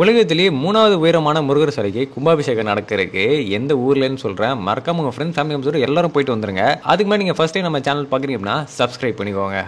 உலகத்திலேயே 3வது உயரமான முருகர் சிலைக்கு கும்பாபிஷேகம் நடக்கிறதுக்கு எந்த ஊர்லன்னு சொல்றேன். மறக்காம உங்க ஃப்ரெண்ட்ஸ் ஃபேமிலி மெம்பர்ஸ் எல்லாரும் போயிட்டு வந்துருங்க. அதுக்கு முன்னாடி நீங்க ஃபர்ஸ்ட் டைம் நம்ம சேனல் பாக்குறீங்க அப்படின்னா சப்ஸ்கிரைப் பண்ணிக்கோங்க.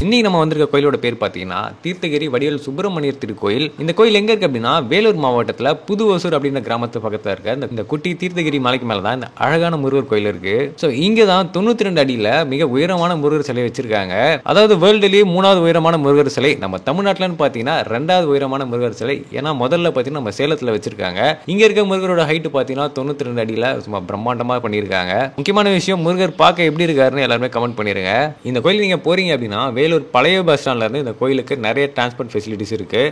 இன்னைக்கு நம்ம வந்திருக்க கோயிலோட பேர் பார்த்தீங்கன்னா தீர்த்தகிரி வடிவேல் சுப்பிரமணியர் திருக்கோயில். இந்த கோயில் எங்க இருக்கு அப்படின்னா வேலூர் மாவட்டத்தில் புது ஒசூர் அப்படின்ற கிராமத்து பக்கத்தில் இருக்க இந்த குட்டி தீர்த்தகிரி மலைக்கு மேல தான் இந்த அழகான முருகர் கோயில் இருக்கு. ஸோ இங்க தான் 92 அடியில மிக உயரமான முருகர் சிலை வச்சிருக்காங்க. அதாவது வேர்ல்டுலேயே 3வது உயரமான முருகர் சிலை. நம்ம தமிழ்நாட்டில்னு பார்த்தீங்கன்னா 2வது உயரமான முருகர் சிலை. ஏன்னா முதல்ல பார்த்தீங்கன்னா நம்ம சேலத்தில் வச்சிருக்காங்க. இங்க இருக்க முருகரோட ஹைட் பார்த்தீங்கன்னா 92 அடியில சும்மா பிரம்மாண்டமா பண்ணியிருக்காங்க. முக்கியமான விஷயம் முருகர் பார்க்க எப்படி இருக்காருன்னு எல்லாருமே கமெண்ட் பண்ணிருங்க. இந்த கோயில் நீங்க போறீங்க அப்படின்னா வேலூர் பழைய பஸ் ஸ்டாண்ட்ல இருந்து இந்த கோயிலுக்கு நிறைய டிரான்ஸ்போர்ட் ஃபெசிலிட்டிஸ் இருக்கு.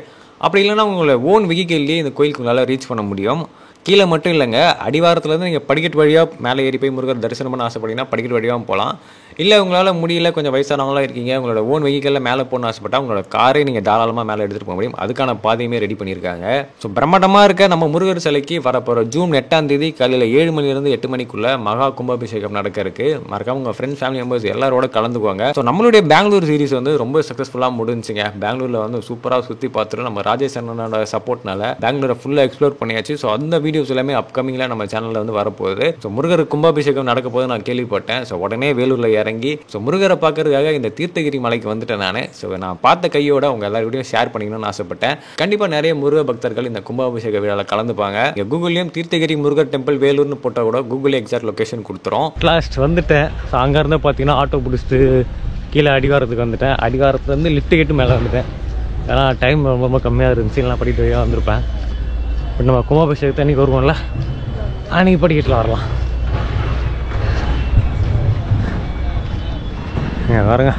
அப்படி இல்லைன்னா உங்களோட ஓன் வெஹிக்கிள்லேயே இந்த கோயிலுக்கு உங்களால் ரீச் பண்ண முடியும். கீழே மட்டும் இல்லைங்க, அடிவாரத்துலேருந்து நீங்கள் படிக்கட்டு வழியாக மேலே ஏறி போய் முருகர் தரிசனம் பண்ண ஆசைப்பட்டீங்கன்னா படிக்கட்டு வழியாக போகலாம். இல்லை உங்களால் முடியல, கொஞ்சம் வயசானவங்களாம் இருக்கீங்க, உங்களோட ஓன் வெஹிக்கிளில் மேலே போகணும்னு ஆசைப்பட்டால் உங்களோட காரை நீங்கள் தாராளமாக மேலே எடுத்துகிட்டு போக முடியும். அதுக்கான பாதையுமே ரெடி பண்ணியிருக்காங்க. ஸோ பிரம்மாண்டமாக இருக்க நம்ம முருகர் சிலைக்கு வரப்போகிற ஜூன் 8ஆம் தேதி காலையில் 7 மணிலேருந்து 8 மணிக்குள்ளே மகா கும்பாபிஷேகம் நடக்க இருக்கு. மறக்காம உங்கள் ஃப்ரெண்ட்ஸ் ஃபேமிலி மெம்பர்ஸ் எல்லாரோட கலந்துக்குவாங்க. ஸோ நம்மளுடைய பெங்களூர் சீரிஸ் வந்து ரொம்ப சக்ஸஸ்ஃபுல்லாக முடிஞ்சுங்க. பெங்களூரில் வந்து சூப்பராக சுற்றி பார்த்துட்டு நம்ம ராஜேஷ் அண்ணனோட சப்போர்ட்னால பெங்களூரை ஃபுல்லாக எக்ஸ்ப்ளோர் பண்ணியாச்சு. ஸோ அந்த வீடியோஸ் எல்லாமே அப்கமிங்ல நம்ம சேனல்ல வந்து வரப்போகுது. ஸோ முருகர் கும்பாபிஷேகம் நடக்க போது நான் கேள்விப்பட்டேன். ஸோ உடனே வேலூர்ல இறங்கி ஸோ முருகரை பார்க்கறதுக்காக இந்த தீர்த்தகிரி மலைக்கு வந்துட்டேன் நான். ஸோ நான் பார்த்த கையோட உங்க எல்லாரோடையும் ஷேர் பண்ணிக்கணும்னு ஆசைப்பட்டேன். கண்டிப்பா நிறைய முருக பக்தர்கள் இந்த கும்பாபிஷேக விழாவில் கலந்துப்பாங்க. கூகுள்லயும் தீர்த்தகிரி முருகர் டெம்பிள் வேலூர்னு போட்டால் கூட கூகுள் எக்ஸாக்ட் லொகேஷன் கொடுத்துரும். லாஸ்ட் வந்துட்டேன். ஸோ அங்க இருந்து பார்த்தீங்கன்னா ஆட்டோ பிடிச்சிட்டு கீழே அடிவாரத்துக்கு வந்துட்டேன். அடிவாரத்துலேருந்து லிஃப்ட் கேட்டு மேலே வந்துட்டேன். ஏன்னா டைம் ரொம்ப கம்மியாக இருந்துச்சு, இல்லைனா படிக்கிட்டு வழியாக வந்திருப்பேன். இப்போ நம்ம கும்பாபிஷேகத்தை அன்றைக்கி வருவோம்ல, அன்றைக்கி படிக்கட்டில் வரலாம். பாருங்க,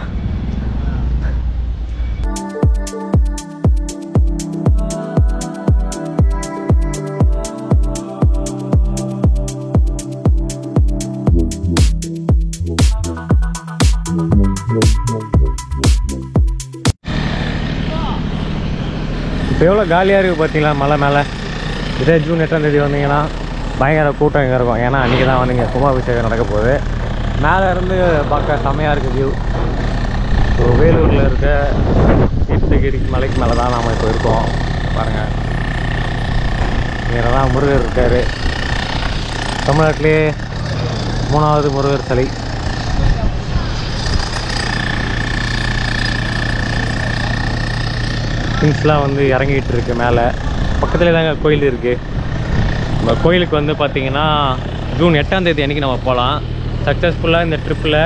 இப்போ எவ்வளோ காலியாக இருக்குது பார்த்தீங்களா மலை மேலே. இதே ஜூன் 8ஆம் தேதி வந்தீங்கன்னா பயங்கர கூட்டம் இங்கே இருக்கும். ஏன்னா அன்றைக்கி தான் வந்து இங்கே கும்பாபிஷேகம் நடக்க போகுது. மேலே இருந்து பார்க்க செம்மையாக இருக்குது வியூ. ஸோ வேலூரில் இருக்க தீர்த்தகிரி மலைக்கு மேலே தான் நாம் இப்போ இருக்கோம். பாருங்கள், இங்கே தான் முருகர் இருக்கார். தமிழ்நாட்டிலே 3வது முருகர் சிலை. திங்ஸ்லாம் வந்து இறங்கிட்டு இருக்கு மேலே. பக்கத்துலேயே தாங்க கோயில் இருக்குது. நம்ம கோயிலுக்கு வந்து பார்த்திங்கன்னா ஜூன் 8ஆம் தேதி அன்றைக்கி நம்ம போகலாம். சக்ஸஸ்ஃபுல்லாக இந்த ட்ரிப்பில்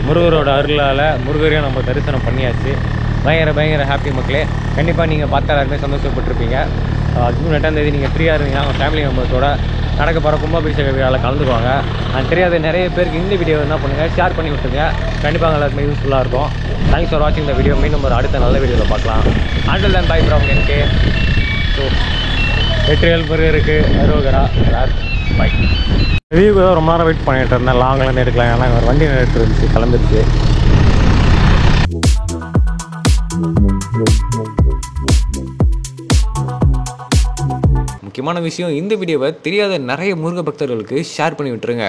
முருகரோட அருளால் முருகரையும் நம்ம தரிசனம் பண்ணியாச்சு. பயங்கர ஹாப்பி மக்களே. கண்டிப்பாக நீங்கள் பார்த்தா எல்லாருமே சந்தோஷப்பட்டிருப்பீங்க. ஜூன் 8ஆம் தேதி நீங்கள் ஃப்ரீயாக இருந்தீங்கன்னா உங்கள் ஃபேமிலி மெம்பர்ஸோட நடக்க போகிற கும்பாபிஷேக விழாவில் கலந்துக்குவாங்க. அது தெரியாத நிறைய பேருக்கு இந்த வீடியோ என்ன பண்ணுங்கள், ஷேர் பண்ணி விட்டுருங்க. கண்டிப்பாக எல்லாருக்குமே யூஸ்ஃபுல்லாக இருக்கும். தேங்க்ஸ் ஃபார் வாட்சிங் இந்த வீடியோ. மீண்டும் ஒரு அடுத்த நல்ல வீடியோவில் பார்க்கலாம். Until then bye from NK. So Vetrivel முருகருக்கு அரோகரா. பை. ரிவ்யூக்கு தான் ரொம்ப நேரம் வெயிட் பண்ணிகிட்டு இருந்தேன். லாங்லேருந்து எடுக்கலாம். ஏன்னா ஒரு வண்டி நின்றுட்டு இருந்துச்சு, கலந்துருச்சு. முக்கியமான விஷயம், இந்த வீடியோவை தெரியாத நிறைய முருக பக்தர்களுக்கு ஷேர் பண்ணி விட்டுருங்க.